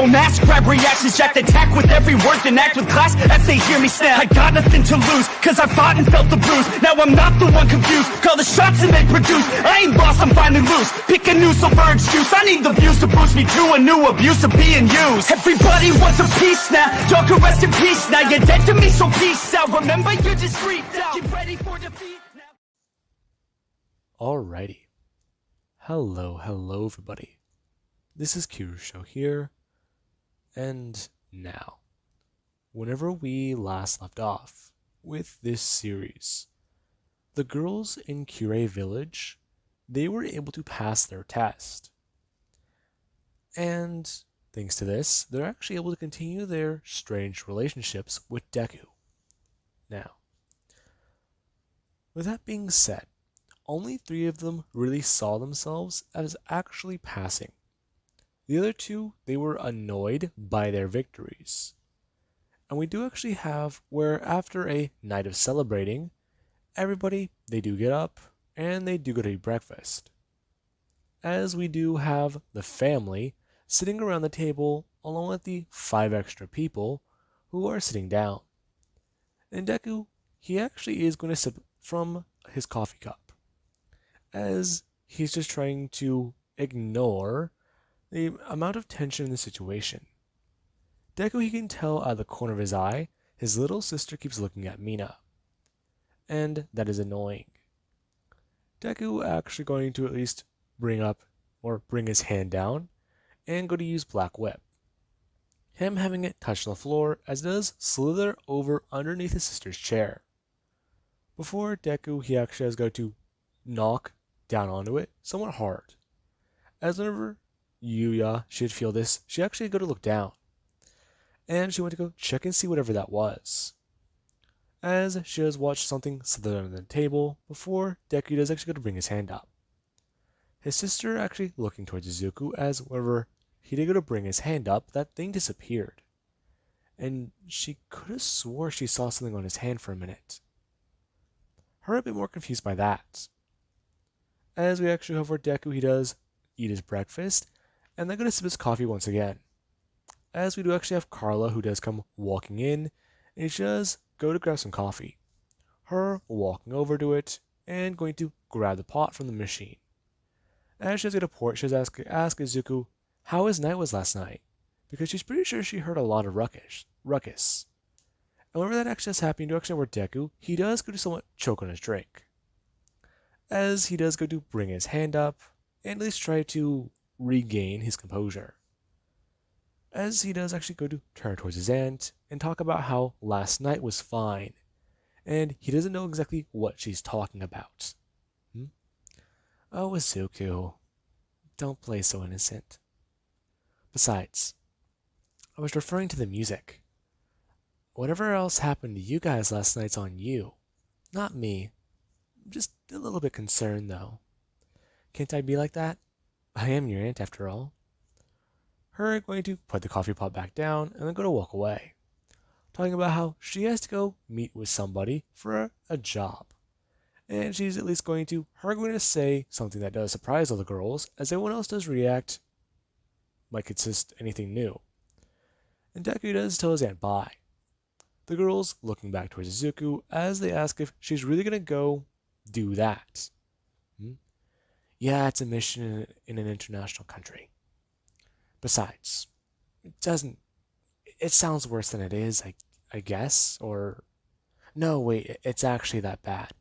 Don't ask, grab reactions, jacked attack with every word, then act with class as they hear me snap. I got nothing to lose, cause I fought and felt the bruise. Now I'm not the one confused, call the shots and they produce. I ain't lost, I'm finally loose, pick a new silver excuse. I need the views to boost me to a new abuse of being used. Everybody wants a piece now, y'all can rest in peace now. You're dead to me, so peace out. Remember, you're just freaked out. Get ready for defeat now. Alrighty. Hello everybody. This is Kure Show here, and now, whenever we last left off with this series, the girls in Kure Village, they were able to pass their test. And thanks to this, they're actually able to continue their strange relationships with Deku. Now, with that being said, only 3 of them really saw themselves as actually passing. The other 2, they were annoyed by their victories. And we do actually have where after a night of celebrating, everybody, they do get up and they do go to eat breakfast. As we do have the family sitting around the table along with the 5 extra people who are sitting down. And Deku, he actually is going to sip from his coffee cup, as he's just trying to ignore the amount of tension in the situation. Deku, he can tell out of the corner of his eye, his little sister keeps looking at Mina, and that is annoying. Deku actually going to at least bring his hand down and go to use Black Whip. Him having it touch the floor as it does slither over underneath his sister's chair. Before Deku, he actually has got to knock down onto it somewhat hard. As whenever Yuya should feel this, she actually go to look down, and she went to go check and see whatever that was. As she has watched something slither under the table before Deku does actually go to bring his hand up. His sister actually looking towards Izuku, as whenever he did go to bring his hand up, that thing disappeared. And she could have swore she saw something on his hand for a minute. Her a bit more confused by that. As we actually have where Deku, he does eat his breakfast, and then going to sip his coffee once again. As we do actually have Carla, who does come walking in, and she does go to grab some coffee. Her walking over to it, and going to grab the pot from the machine. As she has to pour it, she has ask Izuku how his night was last night, because she's pretty sure she heard a lot of ruckus. And whenever that actually has happened, to actually where Deku, he does go to somewhat choke on his drink. As he does go to bring his hand up, and at least try to regain his composure. As he does actually go to turn towards his aunt, and talk about how last night was fine, and he doesn't know exactly what she's talking about. Oh, Izuku, don't play so innocent. Besides, I was referring to the music. Whatever else happened to you guys last night's on you, not me. I'm just a little bit concerned, though. Can't I be like that? I am your aunt, after all. Her going to put the coffee pot back down and then go to walk away, talking about how she has to go meet with somebody for a job. And she's at least going to say something that does surprise all the girls, as everyone else does react like it's just anything new. And Deku does tell his aunt bye. The girls looking back towards Izuku as they ask if she's really going to go do that. Yeah, it's a mission in an international country. Besides, it sounds worse than it is, I guess, or no, wait, it's actually that bad.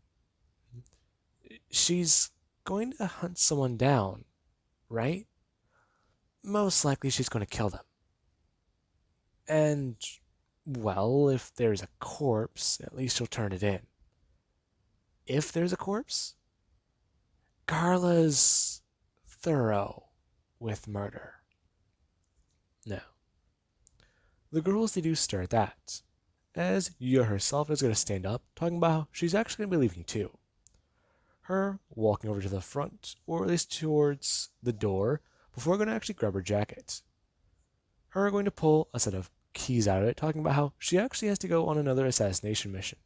She's going to hunt someone down, right? Most likely she's going to kill them. And, well, if there's a corpse, at least she'll turn it in. If there's a corpse, Carla's thorough with murder. Now, the girls, they do stare at that, as Yuya herself is going to stand up, talking about how she's actually going to be leaving too. Her walking over to the front, or at least towards the door, before going to actually grab her jacket. Her going to pull a set of keys out of it, talking about how she actually has to go on another assassination mission.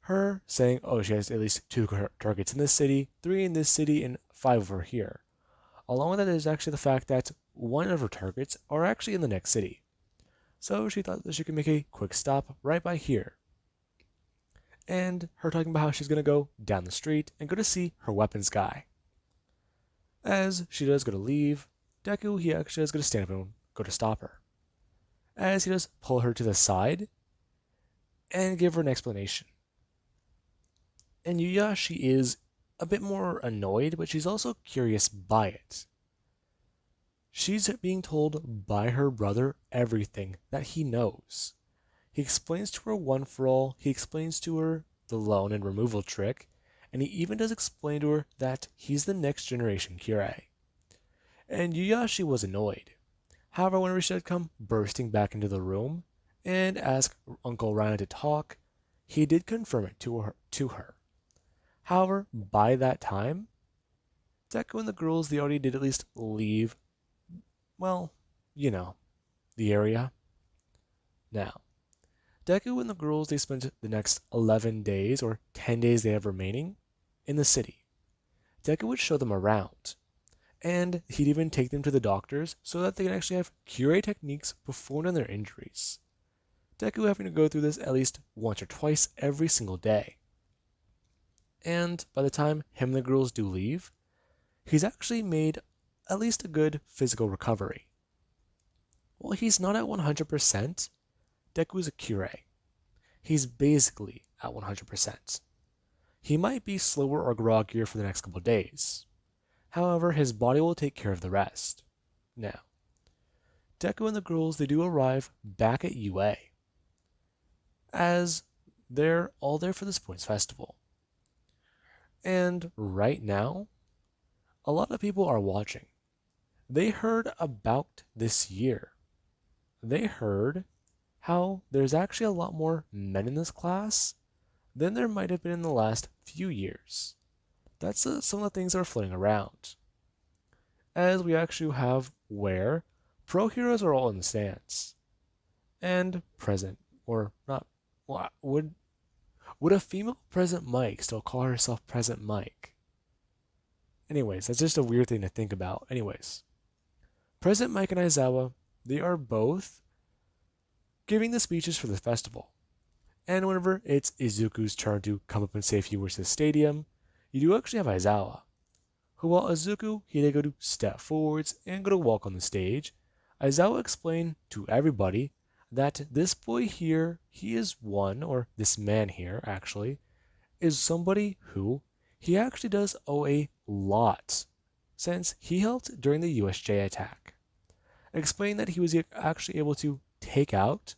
Her saying, oh, she has at least 2 targets in this city, 3 in this city, and 5 over here. Along with that, there's actually the fact that one of her targets are actually in the next city. So she thought that she could make a quick stop right by here. And her talking about how she's going to go down the street and go to see her weapons guy. As she does go to leave, Deku, he actually is going to stand up and go to stop her. As he does pull her to the side and give her an explanation. And Yuya, she is a bit more annoyed, but she's also curious by it. She's being told by her brother everything that he knows. He explains to her one for all, he explains to her the loan and removal trick, and he even does explain to her that he's the next generation Kure. And Yuyashi was annoyed. However, whenever she had come bursting back into the room and ask Uncle Ryan to talk, he did confirm it to her. However, by that time, Deku and the girls, they already did at least leave, well, the area. Now, Deku and the girls, they spent the next 11 days, or 10 days they have remaining, in the city. Deku would show them around, and he'd even take them to the doctors so that they can actually have Kure techniques performed on their injuries. Deku having to go through this at least once or twice every single day. And by the time him and the girls do leave, he's actually made at least a good physical recovery. While he's not at 100%, Deku's a Kure. He's basically at 100%. He might be slower or groggier for the next couple of days. However, his body will take care of the rest. Now, Deku and the girls, they do arrive back at UA, as they're all there for the Sports Festival. And right now, a lot of people are watching. They heard about this year. They heard how there's actually a lot more men in this class than there might have been in the last few years. That's some of the things that are floating around. As we actually have where pro heroes are all in the stands. And present, or not, would a female Present Mike still call herself Present Mike? Anyways, that's just a weird thing to think about. Anyways, Present Mike and Aizawa, they are both giving the speeches for the festival. And whenever it's Izuku's turn to come up and say a few words to the stadium, you do actually have Aizawa, who while Izuku, he did go to step forwards and go to walk on the stage, Aizawa explained to everybody that this boy here, he is one, or this man here actually, is somebody who he actually does owe a lot, since he helped during the USJ attack. Explaining that he was actually able to take out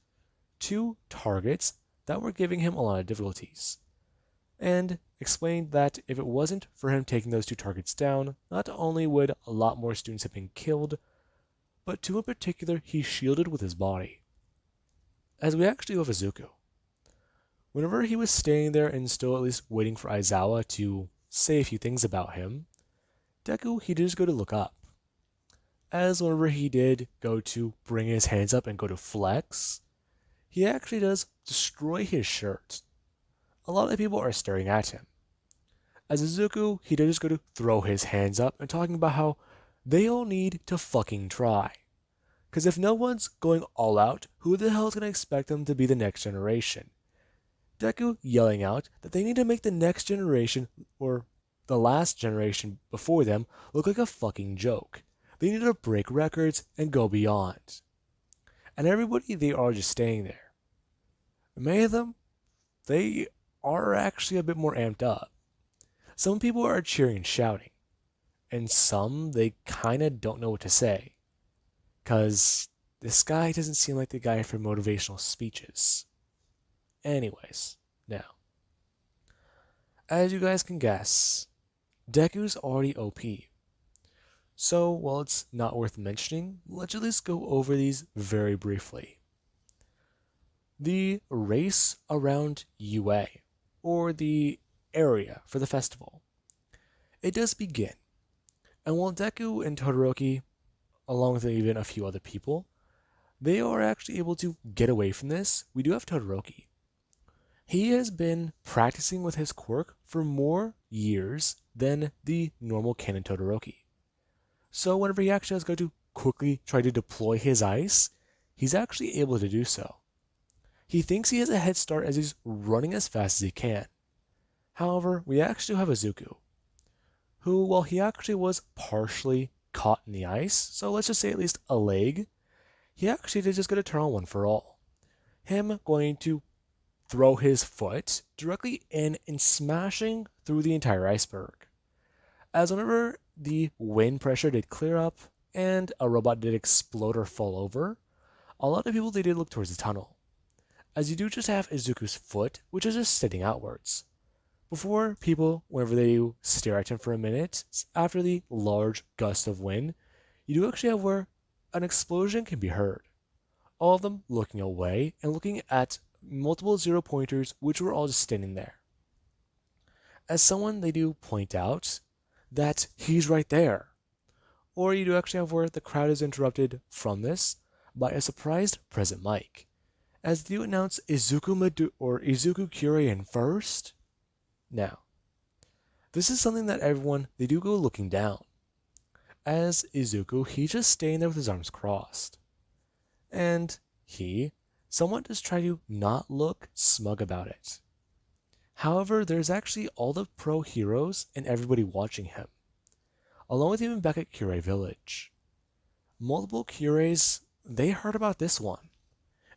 2 targets that were giving him a lot of difficulties. And explained that if it wasn't for him taking those 2 targets down, not only would a lot more students have been killed, but 2 in particular he shielded with his body. As we actually have Izuku. Whenever he was staying there and still at least waiting for Aizawa to say a few things about him, Deku, he did just go to look up. As whenever he did go to bring his hands up and go to flex, he actually does destroy his shirt. A lot of people are staring at him. As Izuku, he did just go to throw his hands up and talking about how they all need to fucking try. Because if no one's going all out, who the hell is going to expect them to be the next generation? Deku yelling out that they need to make the next generation, or the last generation before them, look like a fucking joke. They need to break records and go beyond. And everybody, they are just staying there. Many of them, they are actually a bit more amped up. Some people are cheering and shouting. And some, they kinda don't know what to say. Because this guy doesn't seem like the guy for motivational speeches. Anyways, now, as you guys can guess, Deku's already OP. So, while it's not worth mentioning, let's at least go over these very briefly. The race around UA, or the area for the festival, it does begin. And while Deku and Todd Roki, along with even a few other people, they are actually able to get away from this, we do have Todd Roki. He has been practicing with his quirk for more years than the normal canon Todoroki. So whenever he actually does go to quickly try to deploy his ice, he's actually able to do so. He thinks he has a head start as he's running as fast as he can. However, we actually have Izuku, who, while he actually was partially caught in the ice, so let's just say at least a leg, he actually did just get a turn on one for all. Him going to throw his foot directly in and smashing through the entire iceberg. As whenever the wind pressure did clear up and a robot did explode or fall over, a lot of people they did look towards the tunnel, as you do just have Izuku's foot, which is just sitting outwards. Before people, whenever they stare at him for a minute, after the large gust of wind, you do actually have where an explosion can be heard. All of them looking away and looking at multiple 0-pointers, which were all just standing there. As someone, they do point out that he's right there. Or you do actually have where the crowd is interrupted from this by a surprised present mic, as they do announce Izuku Kure in first. Now, this is something that everyone, they do go looking down, as Izuku, he's just staying there with his arms crossed. And he somewhat does try to not look smug about it. However, there's actually all the pro heroes and everybody watching him, along with even back at Kure Village. Multiple Cures, they heard about this one,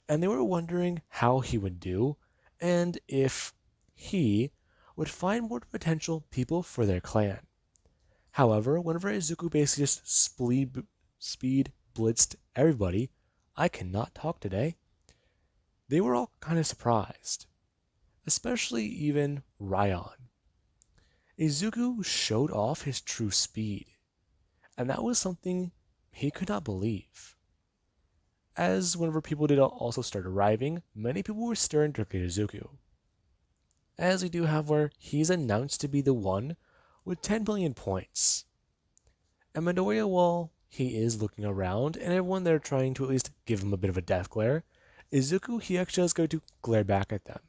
and they were wondering how he would do, and if he would find more potential people for their clan. However, whenever Izuku basically just speed blitzed everybody, I cannot talk today, they were all kind of surprised, especially even Ryan. Izuku showed off his true speed, and that was something he could not believe. As whenever people did also start arriving, many people were staring directly at Izuku, as we do have where he's announced to be the one with 10 million points. And Midoriya, while he is looking around, and everyone there trying to at least give him a bit of a death glare, Izuku, he actually is going to glare back at them.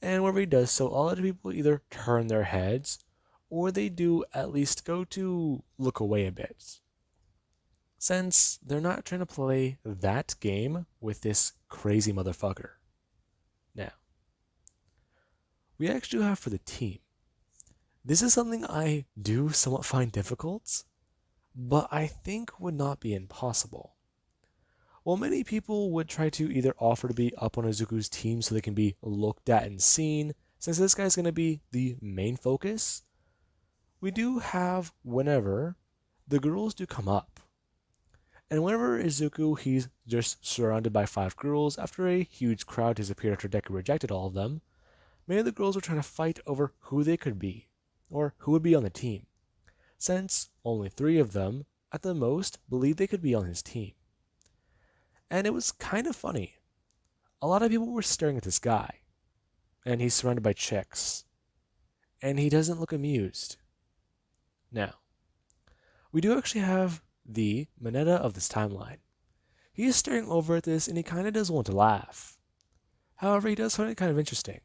And whenever he does so, a lot of people either turn their heads, or they do at least go to look away a bit, since they're not trying to play that game with this crazy motherfucker. Now, we actually do have for the team. This is something I do somewhat find difficult, but I think would not be impossible. While many people would try to either offer to be up on Izuku's team so they can be looked at and seen, since this guy's going to be the main focus, we do have whenever the girls do come up. And whenever Izuku, he's just surrounded by 5 girls after a huge crowd has appeared after Deku rejected all of them, many of the girls were trying to fight over who they could be, or who would be on the team, since only 3 of them, at the most, believed they could be on his team. And it was kind of funny. A lot of people were staring at this guy, and he's surrounded by chicks, and he doesn't look amused. Now, we do actually have the Mineta of this timeline. He is staring over at this, and he kind of does want to laugh. However, he does find it kind of interesting.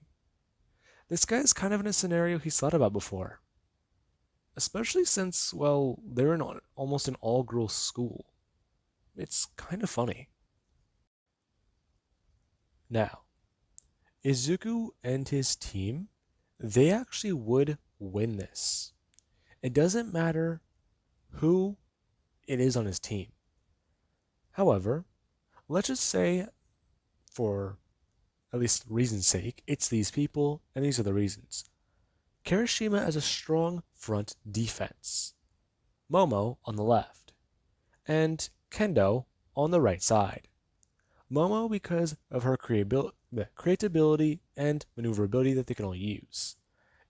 This guy is kind of in a scenario he's thought about before, especially since, well, they're in almost an all-girls school. It's kind of funny. Now, Izuku and his team, they actually would win this. It doesn't matter who it is on his team. However, let's just say, for at least reason's sake, it's these people, and these are the reasons. Karashima has a strong front defense, Momo on the left, and Kendo on the right side. Momo because of her creativity and maneuverability that they can all use.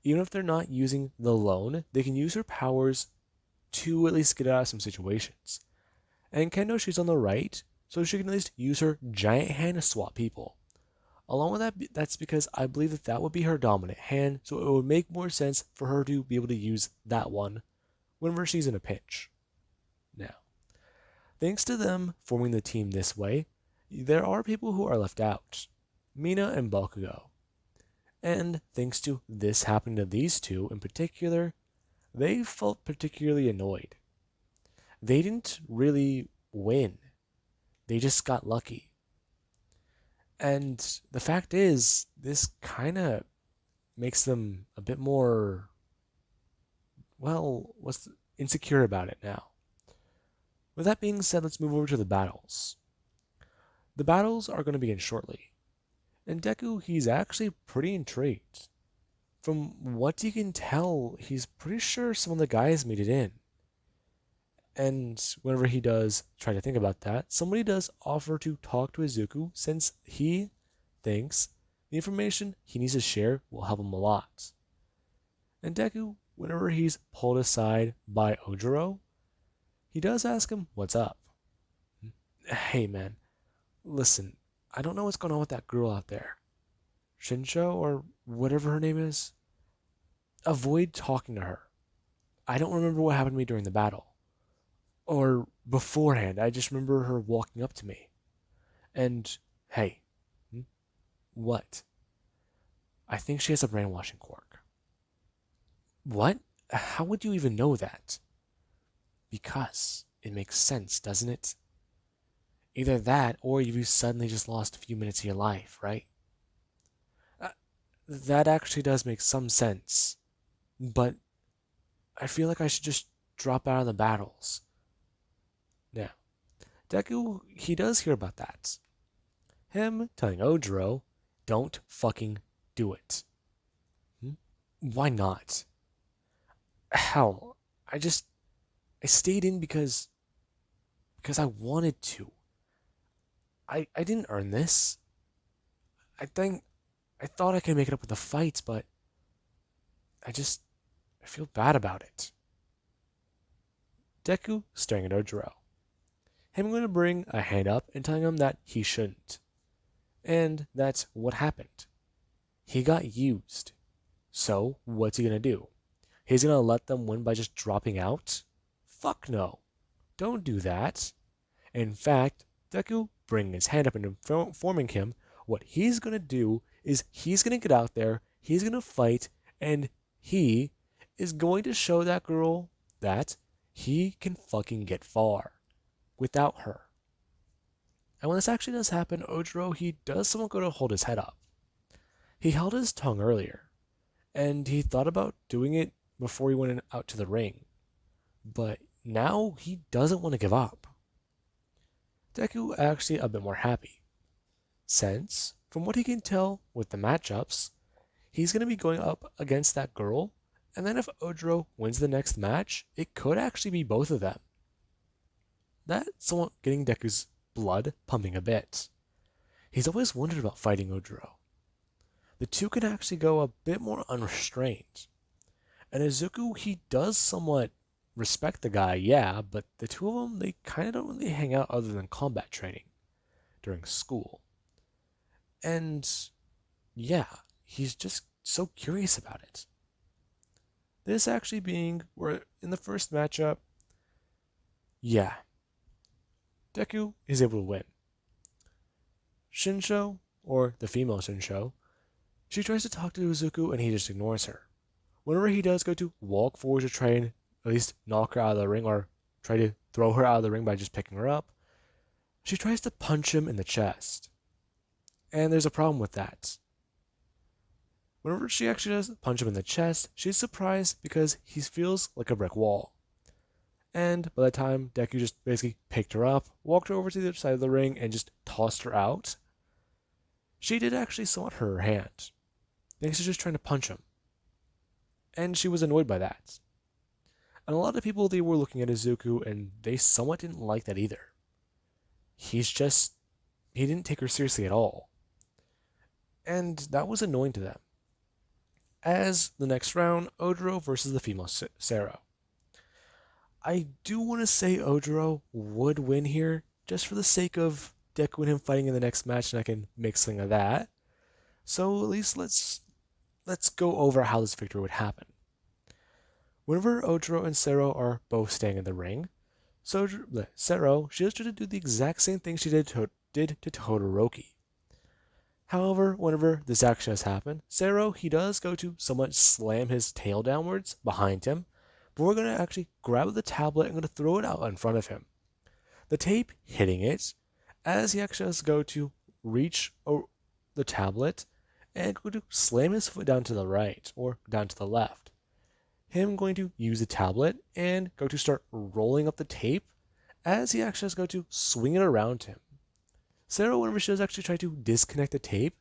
Even if they're not using the loan, they can use her powers to at least get out of some situations. And Kendo, she's on the right, so she can at least use her giant hand to swap people. Along with that, that's because I believe that that would be her dominant hand, so it would make more sense for her to be able to use that one whenever she's in a pinch. Now, thanks to them forming the team this way, there are people who are left out, Mina and Balkago. And thanks to this happening to these two in particular, they felt particularly annoyed, they didn't really win. They just got lucky. And the fact is, this kind of makes them a bit more, well, insecure about it now. With that being said, let's move over to the battles. The battles are going to begin shortly. And Deku, he's actually pretty intrigued. From what you can tell, he's pretty sure some of the guys made it in. And whenever he does try to think about that, somebody does offer to talk to Izuku since he thinks the information he needs to share will help him a lot. And Deku, whenever he's pulled aside by Ogiro, he does ask him what's up. Hey man, listen, I don't know what's going on with that girl out there. Shinsho, or whatever her name is. Avoid talking to her. I don't remember what happened to me during the battle. Or beforehand, I just remember her walking up to me. And, hey, what? I think she has a brainwashing quirk. What? How would you even know that? Because it makes sense, doesn't it? Either that, or you suddenly just lost a few minutes of your life, right? That actually does make some sense. But I feel like I should just drop out of the battles. Now, Deku, he does hear about that. Him telling Ogiro, don't fucking do it. Why not? Hell, I stayed in because I wanted to. I didn't earn this. I thought I could make it up with the fights, but I feel bad about it. Deku staring at Ogiro. Him going to bring a hand up and telling him that he shouldn't. And that's what happened. He got used. So, what's he gonna do? He's gonna let them win by just dropping out? Fuck no. Don't do that. In fact, Deku bringing his hand up and informing him what he's gonna do is he's gonna get out there, he's gonna fight, and he is going to show that girl that he can fucking get far without her. And when this actually does happen, Ogiro, he does somewhat go to hold his head up. He held his tongue earlier, and he thought about doing it before he went out to the ring. But now he doesn't want to give up. Deku actually a bit more happy, since, from what he can tell with the matchups, he's going to be going up against that girl, and then if Ogiro wins the next match, it could actually be both of them. That's somewhat getting Deku's blood pumping a bit. He's always wondered about fighting Ogiro. The two can actually go a bit more unrestrained. And Izuku, he does somewhat respect the guy, yeah, but the two of them, they kind of don't really hang out other than combat training during school. And yeah, he's just so curious about it. This actually being where in the first matchup, yeah, Deku is able to win. Shinsho, or the female Shinsho, she tries to talk to Izuku and he just ignores her. Whenever he does go to walk forward to try and at least knock her out of the ring or try to throw her out of the ring by just picking her up, she tries to punch him in the chest. And there's a problem with that. Whenever she actually does punch him in the chest, she's surprised because he feels like a brick wall. And by the time Deku just basically picked her up, walked her over to the other side of the ring, and just tossed her out, she did actually somewhat hurt her hand. Thanks to just trying to punch him. And she was annoyed by that. And a lot of people, they were looking at Izuku and they somewhat didn't like that either. He didn't take her seriously at all. And that was annoying to them. As the next round, Ogiro versus the female Sero. I do want to say Ogiro would win here, just for the sake of Deku and him fighting in the next match, and I can make something of that. So at least let's go over how this victory would happen. Whenever Ogiro and Sero are both staying in the ring, Sero, she has to do the exact same thing she did to Todd Roki. However, whenever this action has happened, Sero, he does go to somewhat slam his tail downwards behind him, but we're going to actually grab the tablet and going to throw it out in front of him. The tape hitting it as he actually has to go to reach the tablet and go to slam his foot down to the right or down to the left. Him going to use the tablet and go to start rolling up the tape as he actually has to go to swing it around him. Sarah, whenever she does actually try to disconnect the tape,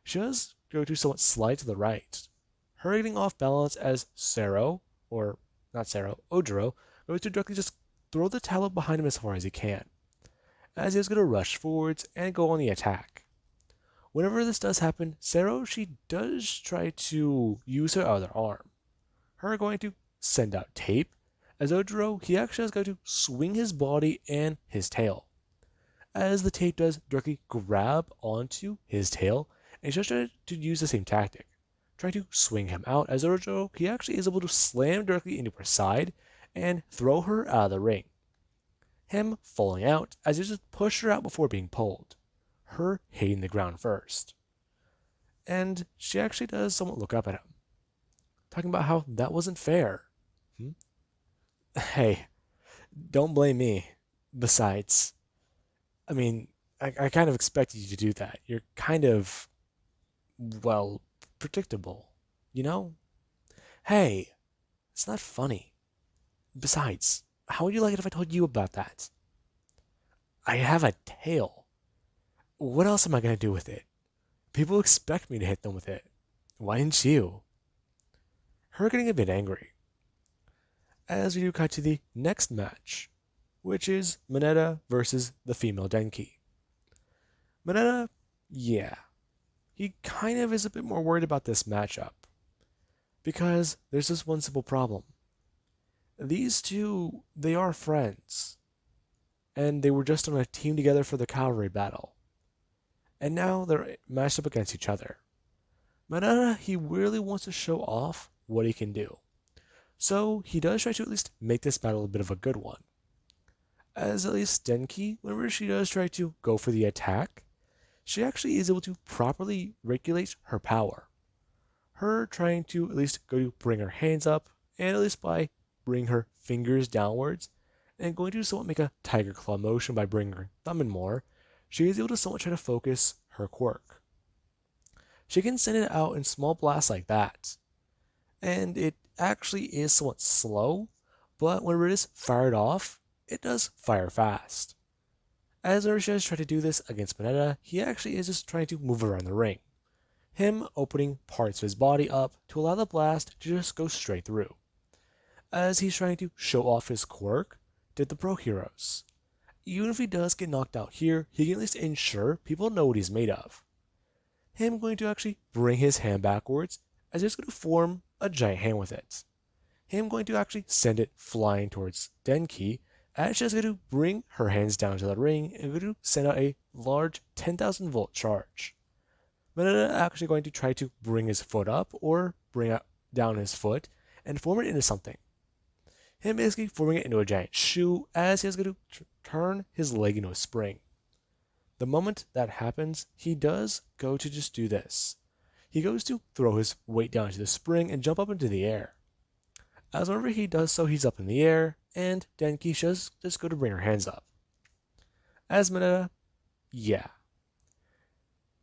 she does go to somewhat slide to the right. Her getting off balance as Sarah, or not Sarah, Ogiro, goes to directly just throw the tablet behind him as far as he can, as he is going to rush forwards and go on the attack. Whenever this does happen, Sarah, she does try to use her other arm. Her going to send out tape, as Ogiro, he actually has got to swing his body and his tail, as the tape does directly grab onto his tail, and she just tries to use the same tactic. Try to swing him out, as Ogiro, he actually is able to slam directly into her side and throw her out of the ring. Him falling out, as he just pushed her out before being pulled, her hitting the ground first. And she actually does somewhat look up at him, talking about how that wasn't fair. Hey, don't blame me. Besides, I mean, I kind of expected you to do that. You're kind of, well, predictable, you know? Hey, it's not funny. Besides, how would you like it if I told you about that? I have a tail. What else am I going to do with it? People expect me to hit them with it. Why didn't you? Her getting a bit angry. As we do cut to the next match, which is Mineta versus the female Denki. Mineta, yeah, he kind of is a bit more worried about this matchup, because there's this one simple problem. These two, they are friends, and they were just on a team together for the cavalry battle, and now they're matched up against each other. Mineta, he really wants to show off what he can do, so he does try to at least make this battle a bit of a good one. As at least Denki, whenever she does try to go for the attack, she actually is able to properly regulate her power. Her trying to at least go to bring her hands up, and at least by bring her fingers downwards, and going to somewhat make a tiger claw motion by bringing her thumb in more, she is able to somewhat try to focus her quirk. She can send it out in small blasts like that, and it actually is somewhat slow, but whenever it is fired off, it does fire fast. As Naruto has tried to do this against Mineta, he actually is just trying to move around the ring, him opening parts of his body up to allow the blast to just go straight through, as he's trying to show off his quirk to the pro heroes. Even if he does get knocked out here, he can at least ensure people know what he's made of. Him going to actually bring his hand backwards, as he's going to form a giant hand with it. Him going to actually send it flying towards Denki, as she's going to bring her hands down to the ring and going to send out a large 10,000 volt charge. Mineta actually going to try to bring his foot up or bring down his foot and form it into something. Him basically forming it into a giant shoe, as he is going to turn his leg into a spring. The moment that happens, he does go to just do this. He goes to throw his weight down to the spring and jump up into the air. As whenever he does so, he's up in the air, and Denki does just go to bring her hands up. As Mineta, yeah,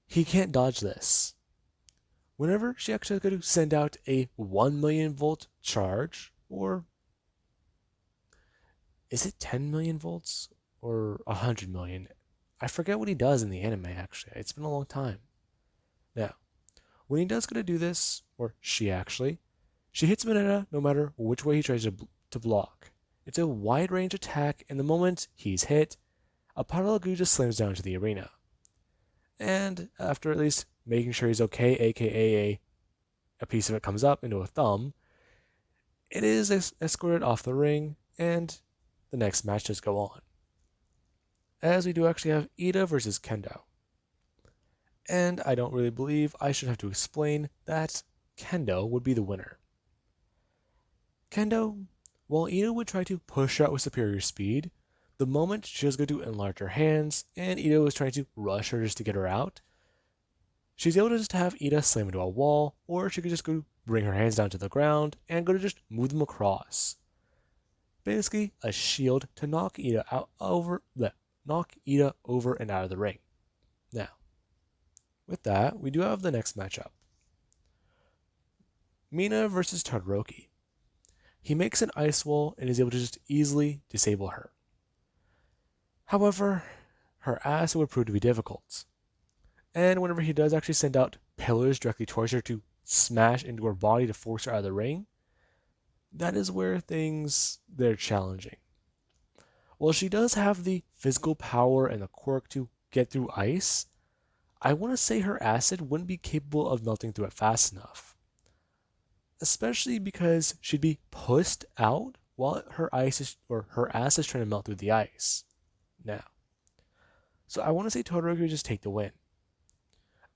he can't dodge this. Whenever she actually is going to send out a 1 million volt charge, or is it 10 million volts or 100 million? I forget what he does in the anime, actually. It's been a long time. Now, when he does go to do this, or she hits Mineta no matter which way he tries to block. It's a wide range attack, and the moment he's hit, a pile of goo just slams down to the arena. And after at least making sure he's okay, aka a piece of it comes up into a thumb, it is escorted off the ring, and the next match does go on. As we do actually have Ida versus Kendo. And I don't really believe I should have to explain that Kendo would be the winner. Kendo, while Ida would try to push her out with superior speed, the moment she was going to enlarge her hands and Ida was trying to rush her just to get her out, she's able to just have Ida slam into a wall, or she could just go bring her hands down to the ground and go to just move them across. Basically, a shield to knock Ida over and out of the ring. Now, with that, we do have the next matchup. Mina versus Todd Roki. He makes an ice wall and is able to just easily disable her. However, her ass would prove to be difficult. And whenever he does actually send out pillars directly towards her to smash into her body to force her out of the ring, that is where they're challenging. While she does have the physical power and the quirk to get through ice, I want to say her acid wouldn't be capable of melting through it fast enough. Especially because she'd be pushed out while her ass is trying to melt through the ice. Now. So I want to say Todd Roki would just take the win.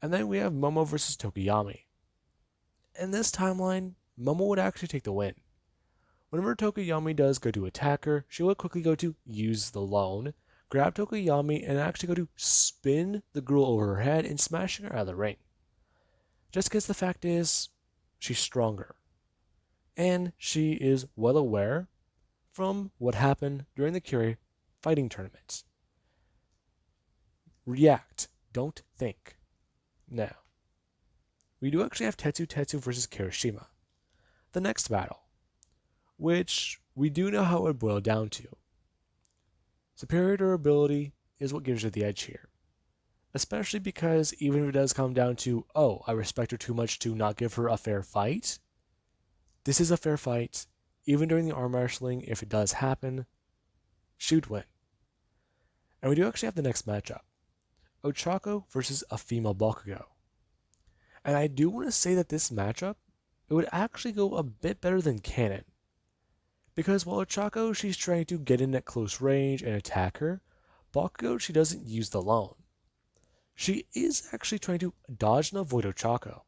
And then we have Momo versus Tokiyami. In this timeline, Momo would actually take the win. Whenever Tokiyami does go to attack her, she would quickly go to use the loan, grab Tokiyami, and actually go to spin the girl over her head and smashing her out of the ring. Just because the fact is, she's stronger. And she is well aware from what happened during the Kure fighting tournament. React, don't think. Now, we do actually have Tetsu versus Karashima. The next battle, which we do know how it would boil down to. Superior durability is what gives her the edge here. Especially because even if it does come down to, oh, I respect her too much to not give her a fair fight, this is a fair fight. Even during the arm wrestling, if it does happen, she'd win. And we do actually have the next matchup. Ochako versus a female Balkago. And I do want to say that this matchup, it would actually go a bit better than canon. Because while Ochako, she's trying to get in at close range and attack her, Balkago, she doesn't use the loan. She is actually trying to dodge and avoid Ochako.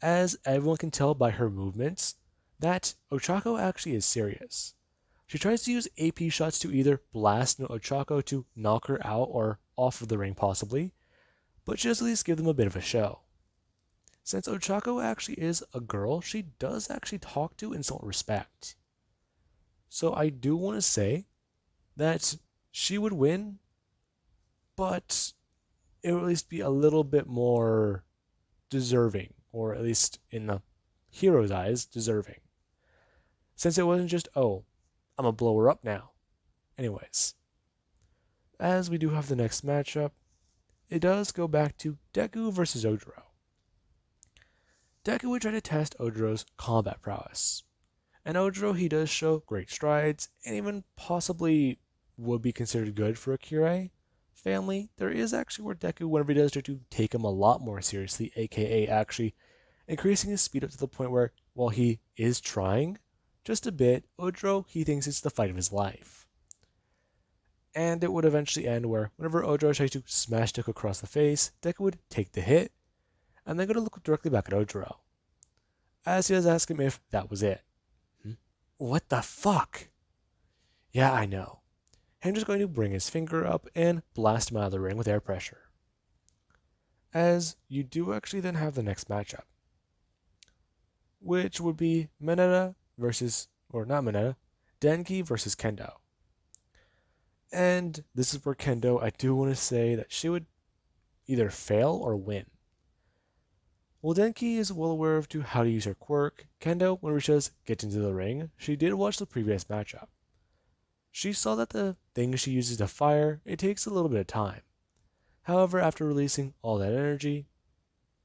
As everyone can tell by her movements, that Ochako actually is serious. She tries to use AP shots to either blast Ochako to knock her out or off of the ring possibly, but she does at least give them a bit of a show. Since Ochako actually is a girl, she does actually talk to and somewhat respect. So I do want to say that she would win, but it would at least be a little bit more deserving, or at least in the hero's eyes, deserving. Since it wasn't just, oh, I'm gonna blow her up now. Anyways, as we do have the next matchup, it does go back to Deku versus Ogiro. Deku would try to test Ogiro's combat prowess. And Ogiro, he does show great strides, and even possibly would be considered good for a Kure family. There is actually where Deku, whenever he does try to take him a lot more seriously, aka actually increasing his speed up to the point where, while he is trying, just a bit, Ogiro, he thinks it's the fight of his life. And it would eventually end where, whenever Ogiro tries to smash Deku across the face, Deku would take the hit, and then go to look directly back at Ogiro, as he does ask him if that was it. What the fuck? Yeah, I know. I'm just going to bring his finger up and blast him out of the ring with air pressure. As you do actually then have the next matchup, which would be Denki versus Kendo. And this is where Kendo, I do want to say that she would either fail or win. While Denki is well aware of how to use her quirk, Kendo, whenever she does get into the ring, she did watch the previous matchup. She saw that the thing she uses to fire, it takes a little bit of time. However, after releasing all that energy,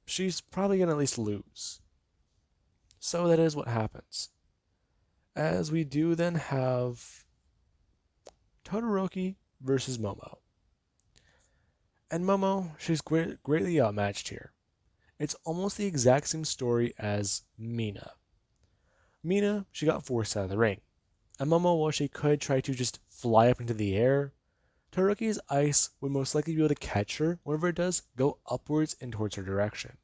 she's probably going to at least lose. So that is what happens. As we do then have Todd Roki versus Momo. And Momo, she's greatly outmatched here. It's almost the exact same story as Mina. Mina, she got forced out of the ring. And Momo, while she could try to just fly up into the air, Todoroki's ice would most likely be able to catch her whenever it does go upwards and towards her direction.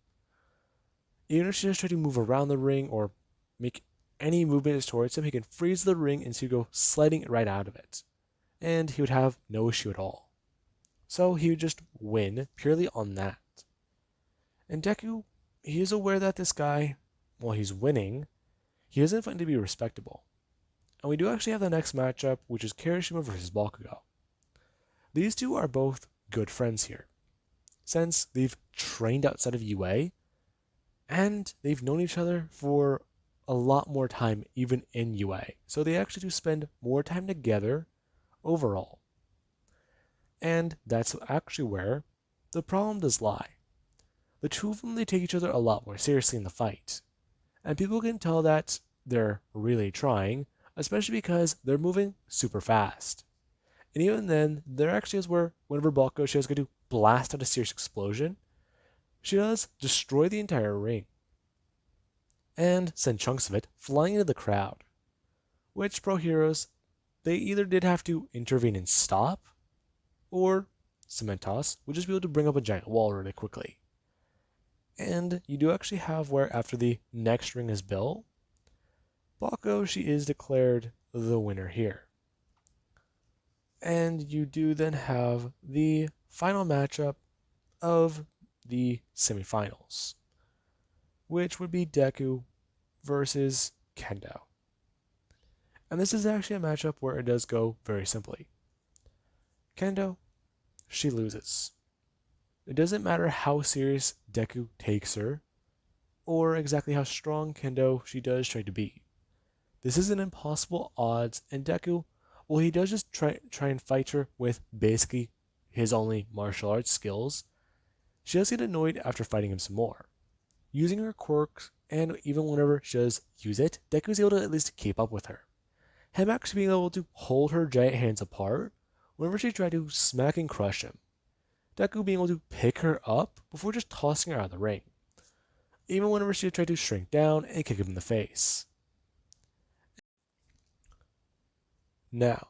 Even if she does try to move around the ring or make any movement towards him, he can freeze the ring and she'd go sliding right out of it. And he would have no issue at all. So he would just win purely on that. And Deku, he is aware that this guy, while he's winning, he doesn't find to be respectable. And we do actually have the next matchup, which is Karashima versus Balkago. These two are both good friends here, since they've trained outside of UA, and they've known each other for a lot more time even in UA. So they actually do spend more time together overall. And that's actually where the problem does lie. The two of them, they take each other a lot more seriously in the fight. And people can tell that they're really trying, especially because they're moving super fast. And even then, there actually is where whenever Balko she is going to blast out a serious explosion, she does destroy the entire ring and send chunks of it flying into the crowd. Which pro heroes, they either did have to intervene and stop, or Cementos would just be able to bring up a giant wall really quickly. And you do actually have where after the next ring is built, Balko she is declared the winner here. And you do then have the final matchup of the semifinals, which would be Deku versus Kendo. And this is actually a matchup where it does go very simply. Kendo, she loses. It doesn't matter how serious Deku takes her, or exactly how strong Kendo she does try to be. This is an impossible odds, and Deku, well, he does just try and fight her with basically his only martial arts skills. She does get annoyed after fighting him some more. Using her quirks, and even whenever she does use it, Deku's able to at least keep up with her. Him actually being able to hold her giant hands apart whenever she tried to smack and crush him. Deku being able to pick her up before just tossing her out of the ring. Even whenever she tried to shrink down and kick him in the face. Now,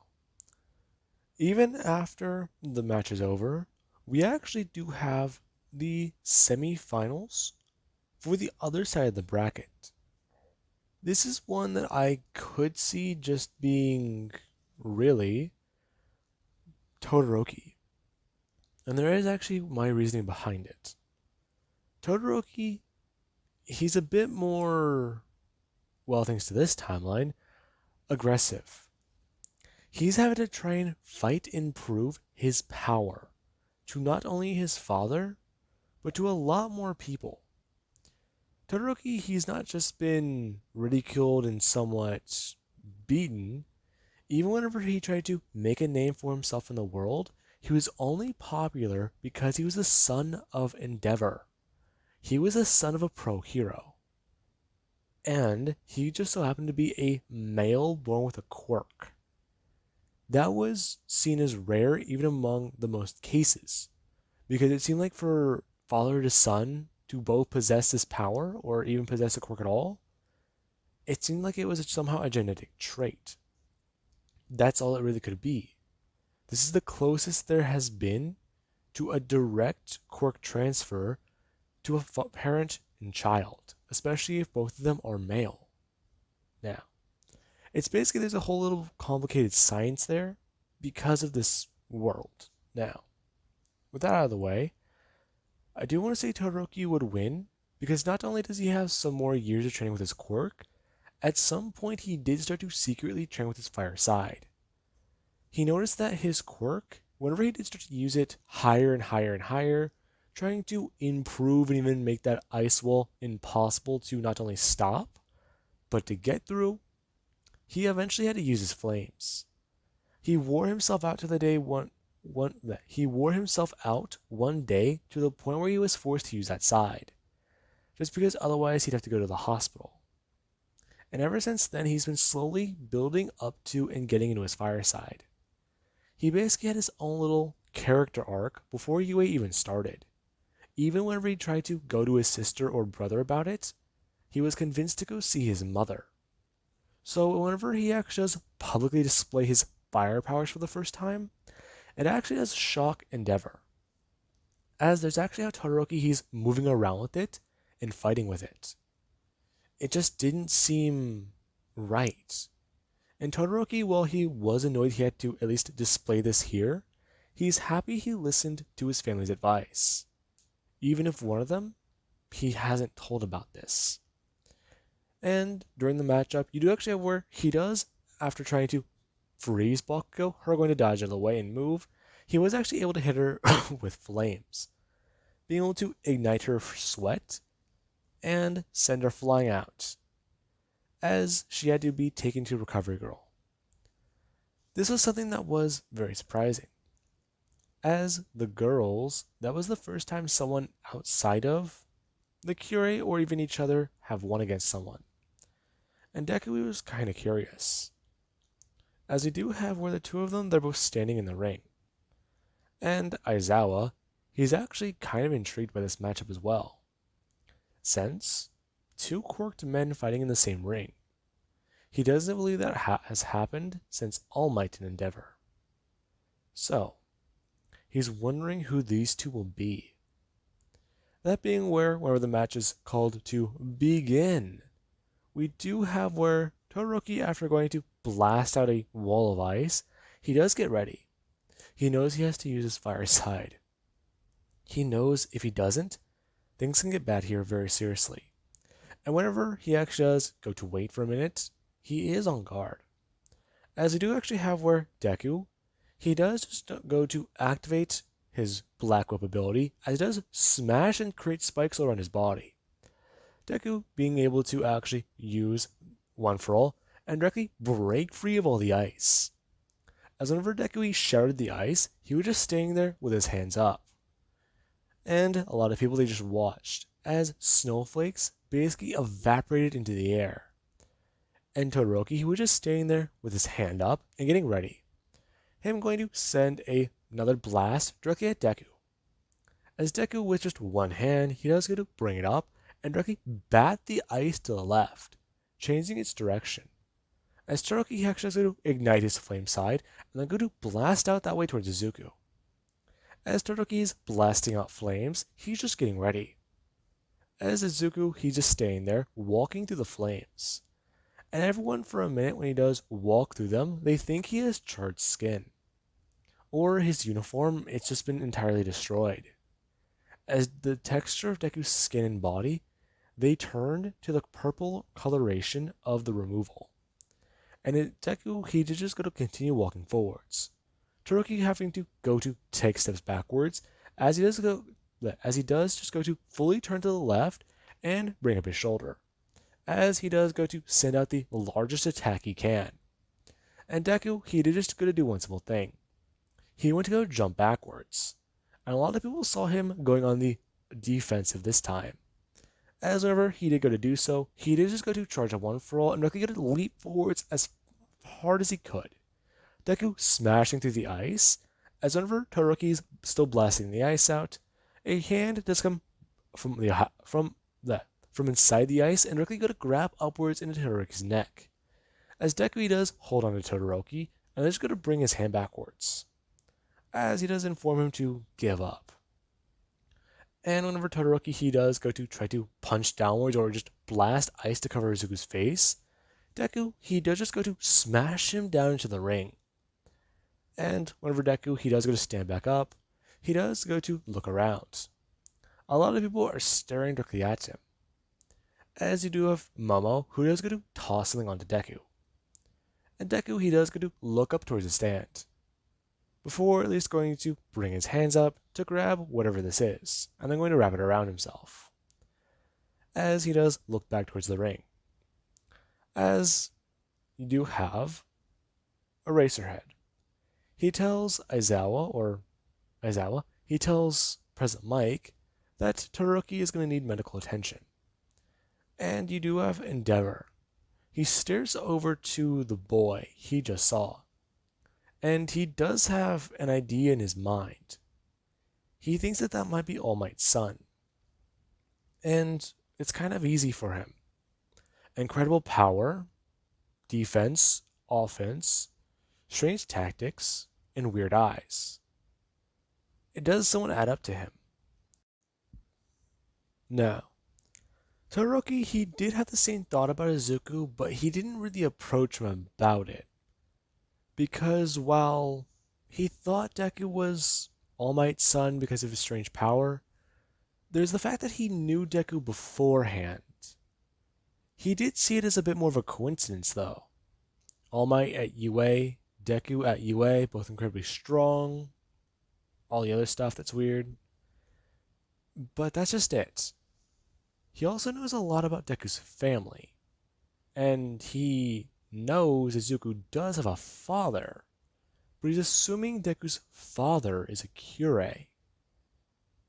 even after the match is over, we actually do have the semi-finals for the other side of the bracket. This is one that I could see just being really Todd Roki. And there is actually my reasoning behind it. Todd Roki, he's a bit more, well, thanks to this timeline, aggressive. He's having to try and fight and prove his power to not only his father, but to a lot more people. Todoroki, he's not just been ridiculed and somewhat beaten. Even whenever he tried to make a name for himself in the world, he was only popular because he was the son of Endeavor. He was the son of a pro hero. And he just so happened to be a male born with a quirk. That was seen as rare even among the most cases, because it seemed like for father to son to both possess this power or even possess a quirk at all, it seemed like it was somehow a genetic trait. That's all it really could be. This is the closest there has been to a direct quirk transfer to a parent and child, especially if both of them are male. Now, it's basically there's a whole little complicated science there because of this world. Now, with that out of the way, I do want to say Todoroki would win because not only does he have some more years of training with his quirk, at some point he did start to secretly train with his fire side. He noticed that his quirk, whenever he did start to use it higher and higher and higher, trying to improve and even make that ice wall impossible to not only stop, but to get through, he eventually had to use his flames. He wore himself out to the day he wore himself out one day to the point where he was forced to use that side, just because otherwise he'd have to go to the hospital. And ever since then, he's been slowly building up to and getting into his fire side. He basically had his own little character arc before UA even started. Even whenever he tried to go to his sister or brother about it, he was convinced to go see his mother. So whenever he actually does publicly display his fire powers for the first time, it actually does shock Endeavor. As there's actually how Todoroki he's moving around with it and fighting with it. It just didn't seem right. And Todoroki, while he was annoyed he had to at least display this here, he's happy he listened to his family's advice. Even if one of them, he hasn't told about this. And during the matchup, you do actually have where he does after trying to freeze Balkago, her going to dodge out of the way and move, he was actually able to hit her with flames, being able to ignite her sweat and send her flying out, as she had to be taken to Recovery Girl. This was something that was very surprising, as the girls, that was the first time someone outside of the Kure or even each other have won against someone. And Deku was kind of curious, as we do have where the two of them, they're both standing in the ring. And Aizawa, he's actually kind of intrigued by this matchup as well, since two quirked men fighting in the same ring. He doesn't believe that has happened since All Might and Endeavor. So, he's wondering who these two will be. That being where the match is called to begin. We do have where Todd Roki, after going to blast out a wall of ice, he does get ready. He knows he has to use his fire side. He knows if he doesn't, things can get bad here very seriously. And whenever he actually does go to wait for a minute, he is on guard. As we do actually have where Deku, he does just go to activate his Black Whip ability, as he does smash and create spikes around his body. Deku being able to actually use One for All and directly break free of all the ice. As whenever Deku shattered the ice, he was just staying there with his hands up. And a lot of people, they just watched as snowflakes basically evaporated into the air. And Todoroki, he was just staying there with his hand up and getting ready. Him going to send another blast directly at Deku. As Deku with just one hand, he does go to bring it up and directly bat the ice to the left, changing its direction. As Todoroki actually has to ignite his flame side and then go to blast out that way towards Izuku. As Todoroki is blasting out flames, he's just getting ready. As Izuku, he's just staying there, walking through the flames. And everyone for a minute when he does walk through them, they think he has charred skin. Or his uniform, it's just been entirely destroyed. As the texture of Deku's skin and body, they turned to the purple coloration of the removal. And Deku, he did just go to continue walking forwards. Todoroki having to go to take steps backwards, as he does just go to fully turn to the left and bring up his shoulder, as he does go to send out the largest attack he can. And Deku, he did just go to do one simple thing. He went to go jump backwards, and a lot of people saw him going on the defensive this time. As whenever he did go to do so, he did just go to charge a One for All and directly go to leap forwards as hard as he could. Deku smashing through the ice, as whenever Todoroki's still blasting the ice out, a hand does come from inside the ice and directly go to grab upwards into Todoroki's neck. As Deku does hold on to Todoroki and then just go to bring his hand backwards, as he does inform him to give up. And whenever Todoroki he does go to try to punch downwards or just blast ice to cover Izuku's face, Deku he does just go to smash him down into the ring. And whenever Deku he does go to stand back up, he does go to look around. A lot of people are staring directly at him, as you do have Momo, who does go to toss something onto Deku. And Deku he does go to look up towards the stand, before at least going to bring his hands up to grab whatever this is, and then going to wrap it around himself, as he does look back towards the ring. As you do have Eraserhead. He tells Aizawa, he tells President Mike that Todoroki is going to need medical attention. And you do have Endeavor. He stares over to the boy he just saw, and he does have an idea in his mind. He thinks that that might be All Might's son, and it's kind of easy for him. Incredible power, defense, offense, strange tactics, and weird eyes. It does somewhat add up to him. Now, Todoroki, he did have the same thought about Izuku, but he didn't really approach him about it. Because while he thought Deku was All Might's son because of his strange power, there's the fact that he knew Deku beforehand. He did see it as a bit more of a coincidence, though. All Might at UA, Deku at UA, both incredibly strong. All the other stuff that's weird. But that's just it. He also knows a lot about Deku's family. And he knows Izuku does have a father. But he's assuming Deku's father is a Kure.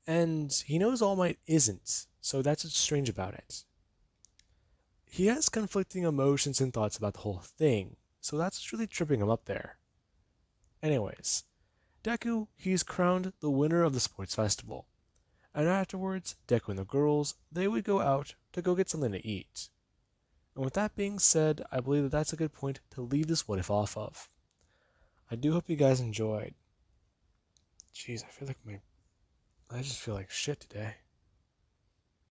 And he knows All Might isn't, so that's what's strange about it. He has conflicting emotions and thoughts about the whole thing, so that's what's really tripping him up there. Anyways, Deku, he's crowned the winner of the sports festival. And afterwards, Deku and the girls, they would go out to go get something to eat. And with that being said, I believe that that's a good point to leave this what if off of. I do hope you guys enjoyed. Jeez, I just feel like shit today.